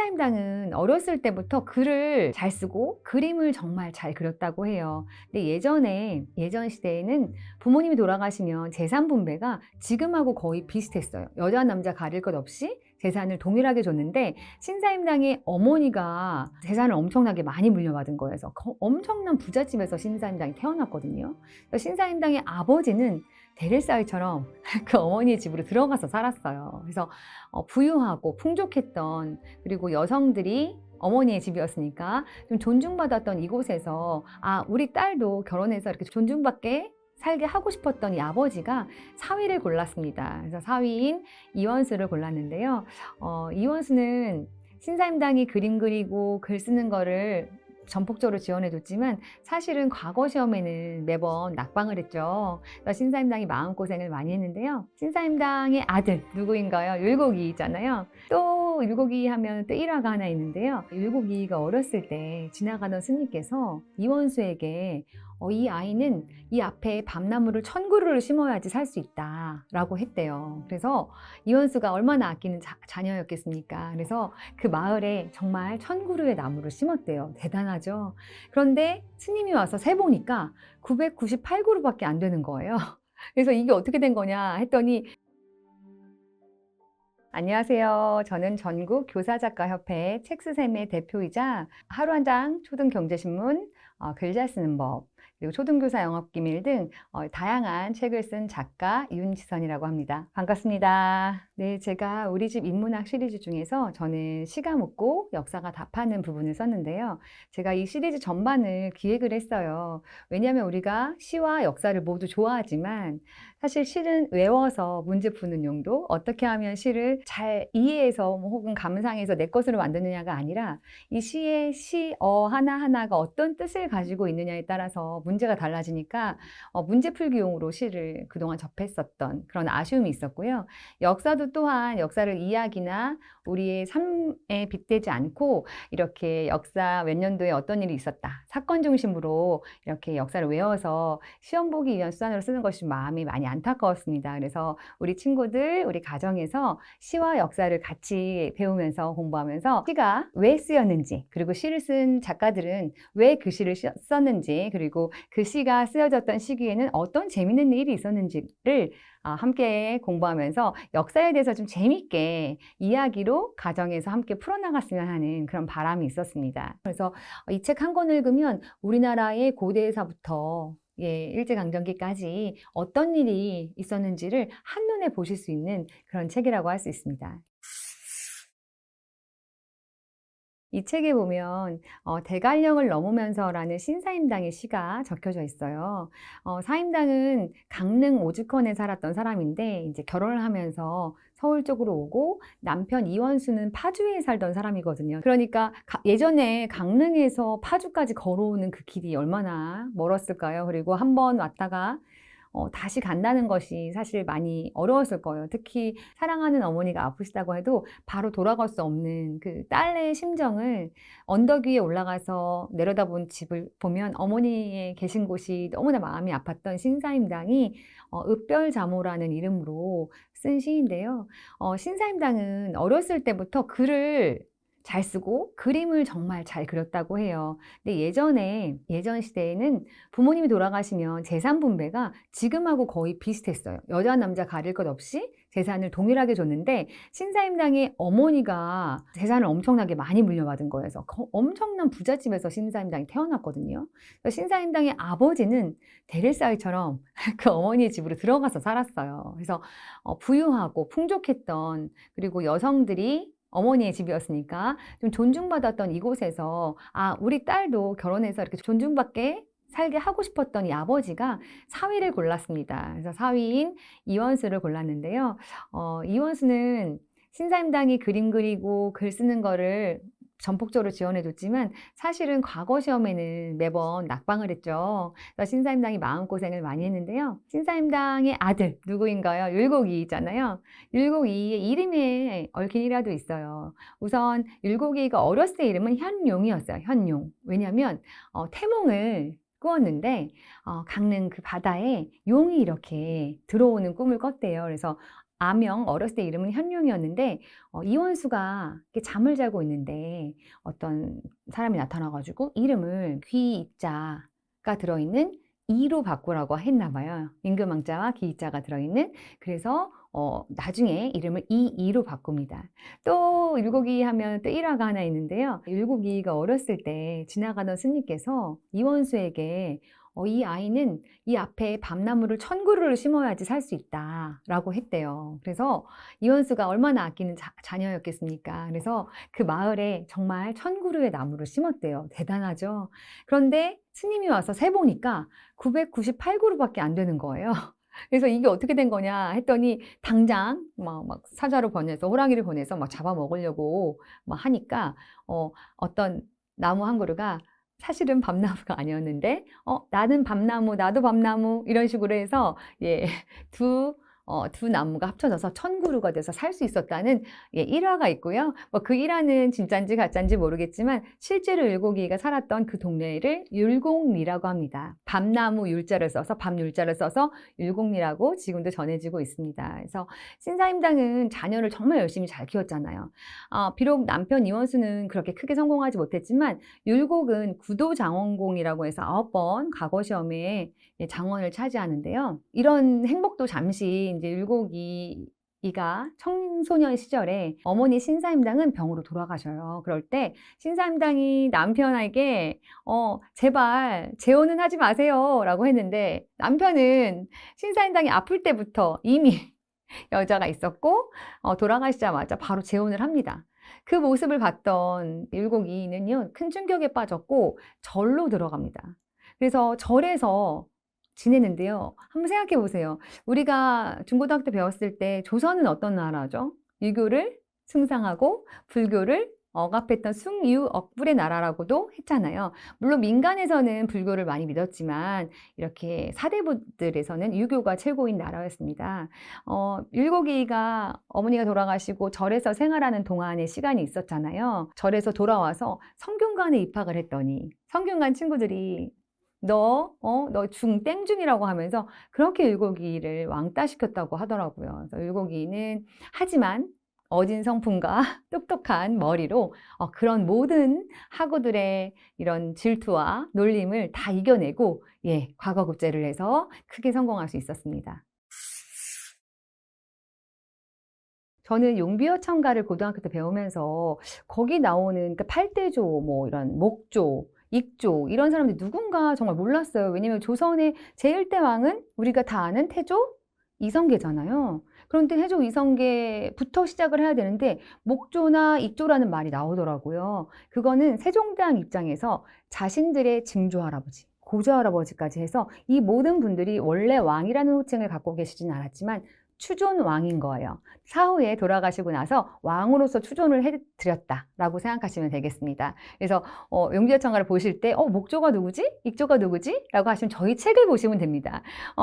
신사임당은 어렸을 때부터 글을 잘 쓰고 그림을 정말 잘 그렸다고 해요. 근데 예전 시대에는 부모님이 돌아가시면 재산 분배가 지금하고 거의 비슷했어요. 여자 남자 가릴 것 없이 재산을 동일하게 줬는데 신사임당의 어머니가 재산을 엄청나게 많이 물려받은 거예요. 그래서 엄청난 부잣집에서 신사임당이 태어났거든요. 신사임당의 아버지는 데릴사위처럼 그 어머니의 집으로 들어가서 살았어요. 그래서 부유하고 풍족했던, 그리고 여성들이 어머니의 집이었으니까 좀 존중받았던 이곳에서 우리 딸도 결혼해서 이렇게 존중받게 살게 하고 싶었던 이 아버지가 사위를 골랐습니다. 그래서 사위인 이원수를 골랐는데요. 이원수는 신사임당이 그림 그리고 글 쓰는 거를 전폭적으로 지원해줬지만 사실은 과거 시험에는 매번 낙방을 했죠. 그래서 신사임당이 마음고생을 많이 했는데요. 신사임당의 아들 누구인가요? 율곡이잖아요. 또 율곡이 하면 또 일화가 하나 있는데요. 율곡이가 어렸을 때 지나가던 스님께서 이원수에게 이 아이는 이 앞에 밤나무를 1000그루를 심어야지 살 수 있다 라고 했대요. 그래서 이원수가 얼마나 아끼는 자녀였겠습니까? 그래서 그 마을에 정말 1000그루의 나무를 심었대요. 대단하죠? 그런데 스님이 와서 세보니까 998그루밖에 안 되는 거예요. 그래서 이게 어떻게 된 거냐 했더니, 안녕하세요. 저는 전국 교사작가협회 책스샘의 대표이자 하루 한 장 초등경제신문, 글 잘 쓰는 법, 그리고 초등교사 영업기밀 등 다양한 책을 쓴 작가 윤지선이라고 합니다. 반갑습니다. 네, 제가 우리 집 인문학 시리즈 중에서 저는 시가 묻고 역사가 답하는 부분을 썼는데요. 제가 이 시리즈 전반을 기획을 했어요. 왜냐하면 우리가 시와 역사를 모두 좋아하지만 사실 시는 외워서 문제 푸는 용도, 어떻게 하면 시를 잘 이해해서 혹은 감상해서 내 것으로 만드느냐가 아니라 이 시의 시어 하나하나가 어떤 뜻을 가지고 있느냐에 따라서 문제가 달라지니까 문제 풀기용으로 시를 그동안 접했었던 그런 아쉬움이 있었고요. 역사도 또한 역사를 이야기나 우리의 삶에 빗대지 않고 이렇게 역사 몇 년도에 어떤 일이 있었다, 사건 중심으로 이렇게 역사를 외워서 시험 보기 위한 수단으로 쓰는 것이 마음이 많이 안타까웠습니다. 그래서 우리 친구들, 우리 가정에서 시와 역사를 같이 배우면서 공부하면서 시가 왜 쓰였는지, 그리고 시를 쓴 작가들은 왜 그 시를 썼는지, 그리고 그 시가 쓰여졌던 시기에는 어떤 재미있는 일이 있었는지를 함께 공부하면서 역사에 대해서 좀 재밌게 이야기로 가정에서 함께 풀어나갔으면 하는 그런 바람이 있었습니다. 그래서 이 책 한 권 읽으면 우리나라의 고대사부터 일제강점기까지 어떤 일이 있었는지를 한눈에 보실 수 있는 그런 책이라고 할 수 있습니다. 이 책에 보면 대관령을 넘으면서라는 신사임당의 시가 적혀져 있어요. 사임당은 강릉 오죽헌에 살았던 사람인데 이제 결혼을 하면서 서울 쪽으로 오고, 남편 이원수는 파주에 살던 사람이거든요. 그러니까 예전에 강릉에서 파주까지 걸어오는 그 길이 얼마나 멀었을까요? 그리고 한 번 왔다가 다시 간다는 것이 사실 많이 어려웠을 거예요. 특히 사랑하는 어머니가 아프시다고 해도 바로 돌아갈 수 없는 그 딸의 심정을, 언덕 위에 올라가서 내려다본 집을 보면 어머니의 계신 곳이 너무나 마음이 아팠던 신사임당이 읍별자모라는 이름으로 쓴 시인데요. 신사임당은 어렸을 때부터 글을 잘 쓰고 그림을 정말 잘 그렸다고 해요. 근데 예전 시대에는 부모님이 돌아가시면 재산 분배가 지금하고 거의 비슷했어요. 여자 남자 가릴 것 없이 재산을 동일하게 줬는데 신사임당의 어머니가 재산을 엄청나게 많이 물려받은 거예요. 그래서 엄청난 부잣집에서 신사임당이 태어났거든요. 신사임당의 아버지는 데릴사위처럼 그 어머니의 집으로 들어가서 살았어요. 그래서 부유하고 풍족했던, 그리고 여성들이 어머니의 집이었으니까 좀 존중받았던 이곳에서 우리 딸도 결혼해서 이렇게 존중받게 살게 하고 싶었던 이 아버지가 사위를 골랐습니다. 그래서 사위인 이원수를 골랐는데요. 이원수는 신사임당이 그림 그리고 글 쓰는 거를 전폭적으로 지원해줬지만 사실은 과거 시험에는 매번 낙방을 했죠. 그래서 신사임당이 마음고생을 많이 했는데요. 신사임당의 아들 누구인가요? 율곡이잖아요. 율곡이의 이름에 얽힌 일화도 있어요. 우선 율곡이가 어렸을 때 이름은 현용이었어요. 현용. 왜냐하면 태몽을 꾸었는데 강릉 그 바다에 용이 이렇게 들어오는 꿈을 꿨대요. 그래서 아명, 어렸을 때 이름은 현룡이었는데 이원수가 이렇게 잠을 자고 있는데 어떤 사람이 나타나 가지고 이름을 귀자가 들어있는 이로 바꾸라고 했나 봐요. 임금왕자와 기자가 들어있는. 그래서 나중에 이름을 이이로 바꿉니다. 또 율곡이 하면 또 일화가 하나 있는데요. 율곡이가 어렸을 때 지나가던 스님께서 이원수에게 이 아이는 이 앞에 밤나무를 1000그루를 심어야지 살 수 있다라고 했대요. 그래서 이원수가 얼마나 아끼는 자녀였겠습니까? 그래서 그 마을에 정말 1000그루의 나무를 심었대요. 대단하죠? 그런데 스님이 와서 세보니까 998그루밖에 안 되는 거예요. 그래서 이게 어떻게 된 거냐 했더니 당장 막 사자로 보내서 호랑이를 보내서 막 잡아먹으려고 막 하니까 어떤 나무 한 그루가 사실은 밤나무가 아니었는데 나는 밤나무, 나도 밤나무 이런 식으로 해서 예, 두 나무가 합쳐져서 1000그루가 돼서 살 수 있었다는 일화가 있고요. 뭐 그 일화는 진짜인지 가짜인지 모르겠지만 실제로 율곡이가 살았던 그 동네를 율곡리라고 합니다. 밤나무 율자를 써서 밤율자를 써서 율곡리라고 지금도 전해지고 있습니다. 그래서 신사임당은 자녀를 정말 열심히 잘 키웠잖아요. 비록 남편 이원수는 그렇게 크게 성공하지 못했지만 율곡은 구도장원공이라고 해서 9번 과거시험에 장원을 차지하는데요. 이런 행복도 잠시 이제 율곡이가 청소년 시절에 어머니 신사임당은 병으로 돌아가셔요. 그럴 때 신사임당이 남편에게 제발 재혼은 하지 마세요 라고 했는데 남편은 신사임당이 아플 때부터 이미 여자가 있었고 돌아가시자마자 바로 재혼을 합니다. 그 모습을 봤던 율곡이는요 큰 충격에 빠졌고 절로 들어갑니다. 그래서 절에서 지내는데요. 한번 생각해 보세요. 우리가 중고등학교 때 배웠을 때 조선은 어떤 나라죠? 유교를 숭상하고 불교를 억압했던 숭유억불의 나라라고도 했잖아요. 물론 민간에서는 불교를 많이 믿었지만 이렇게 사대부들에서는 유교가 최고인 나라였습니다. 율곡이가 어머니가 돌아가시고 절에서 생활하는 동안의 시간이 있었잖아요. 절에서 돌아와서 성균관에 입학을 했더니 성균관 친구들이 너 땡중이라고 하면서 그렇게 율곡이를 왕따시켰다고 하더라고요. 그래서 율곡이는 하지만 어진 성품과 똑똑한 머리로 그런 모든 학우들의 이런 질투와 놀림을 다 이겨내고 과거급제를 해서 크게 성공할 수 있었습니다. 저는 용비어천가를 고등학교 때 배우면서 거기 나오는 그 팔대조, 뭐 이런 목조, 익조 이런 사람들이 누군가 정말 몰랐어요. 왜냐면 조선의 제1대 왕은 우리가 다 아는 태조 이성계잖아요. 그런데 태조 이성계부터 시작을 해야 되는데 목조나 익조라는 말이 나오더라고요. 그거는 세종대왕 입장에서 자신들의 증조할아버지, 고조할아버지까지 해서 이 모든 분들이 원래 왕이라는 호칭을 갖고 계시진 않았지만 추존 왕인 거예요. 사후에 돌아가시고 나서 왕으로서 추존을 해드렸다라고 생각하시면 되겠습니다. 그래서 용비어천가를 보실 때 목조가 누구지? 익조가 누구지? 라고 하시면 저희 책을 보시면 됩니다.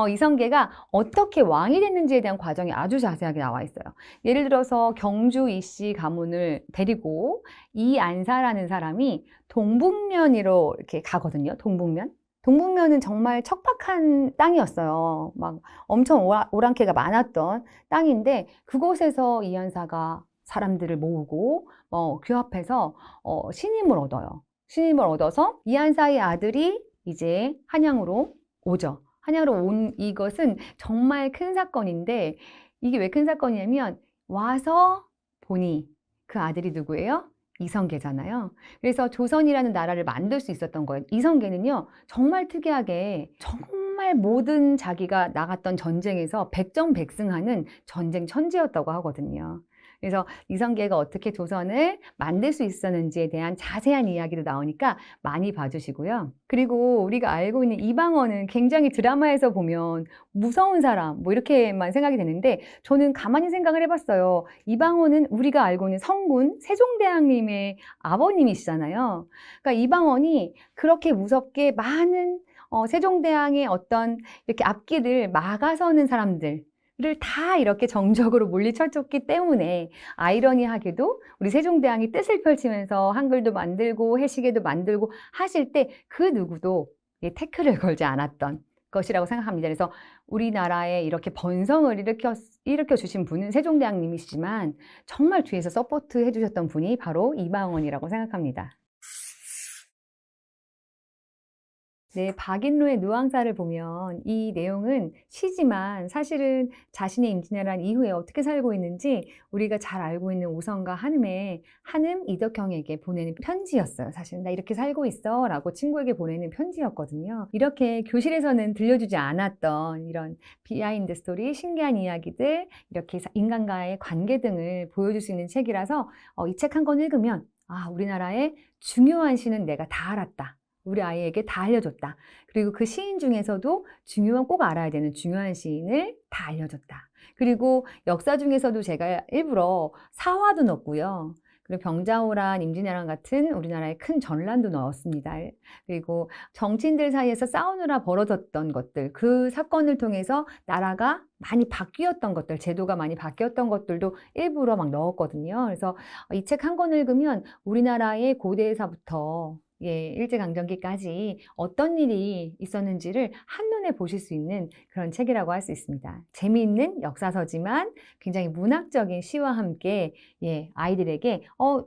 이성계가 어떻게 왕이 됐는지에 대한 과정이 아주 자세하게 나와 있어요. 예를 들어서 경주 이씨 가문을 데리고 이안사라는 사람이 동북면으로 이렇게 가거든요. 동북면은 정말 척박한 땅이었어요. 막 엄청 오랑캐가 많았던 땅인데 그곳에서 이한사가 사람들을 모으고 규합해서 신임을 얻어요. 신임을 얻어서 이한사의 아들이 이제 한양으로 오죠. 한양으로 온 이것은 정말 큰 사건인데 이게 왜 큰 사건이냐면 와서 보니 그 아들이 누구예요? 이성계잖아요. 그래서 조선이라는 나라를 만들 수 있었던 거예요. 이성계는요, 정말 특이하게 정말 모든 자기가 나갔던 전쟁에서 백전백승하는 전쟁 천재였다고 하거든요. 그래서 이성계가 어떻게 조선을 만들 수 있었는지에 대한 자세한 이야기도 나오니까 많이 봐주시고요. 그리고 우리가 알고 있는 이방원은 굉장히 드라마에서 보면 무서운 사람 뭐 이렇게만 생각이 되는데 저는 가만히 생각을 해봤어요. 이방원은 우리가 알고 있는 성군 세종대왕님의 아버님이시잖아요. 그러니까 이방원이 그렇게 무섭게 많은 세종대왕의 어떤 이렇게 앞길을 막아서는 사람들 를 다 이렇게 정적으로 물리쳐줬기 때문에 아이러니하게도 우리 세종대왕이 뜻을 펼치면서 한글도 만들고 해시계도 만들고 하실 때 그 누구도 태클을 걸지 않았던 것이라고 생각합니다. 그래서 우리나라에 이렇게 번성을 일으켜 주신 분은 세종대왕님이시지만 정말 뒤에서 서포트해 주셨던 분이 바로 이방원이라고 생각합니다. 네, 박인로의 누앙사를 보면 이 내용은 시지만 사실은 자신의 임진왜란 이후에 어떻게 살고 있는지 우리가 잘 알고 있는 오선과 한음의 한음 이덕형에게 보내는 편지였어요. 사실 나 이렇게 살고 있어 라고 친구에게 보내는 편지였거든요. 이렇게 교실에서는 들려주지 않았던 이런 비하인드 스토리, 신기한 이야기들, 이렇게 인간과의 관계 등을 보여줄 수 있는 책이라서 이 책 한 권 읽으면 아, 우리나라의 중요한 시는 내가 다 알았다. 우리 아이에게 다 알려줬다. 그리고 그 시인 중에서도 중요한 꼭 알아야 되는 중요한 시인을 다 알려줬다. 그리고 역사 중에서도 제가 일부러 사화도 넣었고요. 그리고 병자호란, 임진왜란 같은 우리나라의 큰 전란도 넣었습니다. 그리고 정치인들 사이에서 싸우느라 벌어졌던 것들, 그 사건을 통해서 나라가 많이 바뀌었던 것들, 제도가 많이 바뀌었던 것들도 일부러 막 넣었거든요. 그래서 이 책 한 권 읽으면 우리나라의 고대사부터 일제강점기까지 어떤 일이 있었는지를 한눈에 보실 수 있는 그런 책이라고 할 수 있습니다. 재미있는 역사서지만 굉장히 문학적인 시와 함께 아이들에게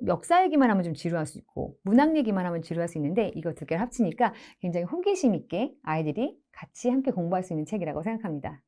역사 얘기만 하면 좀 지루할 수 있고 문학 얘기만 하면 지루할 수 있는데 이거 두 개를 합치니까 굉장히 호기심 있게 아이들이 같이 함께 공부할 수 있는 책이라고 생각합니다.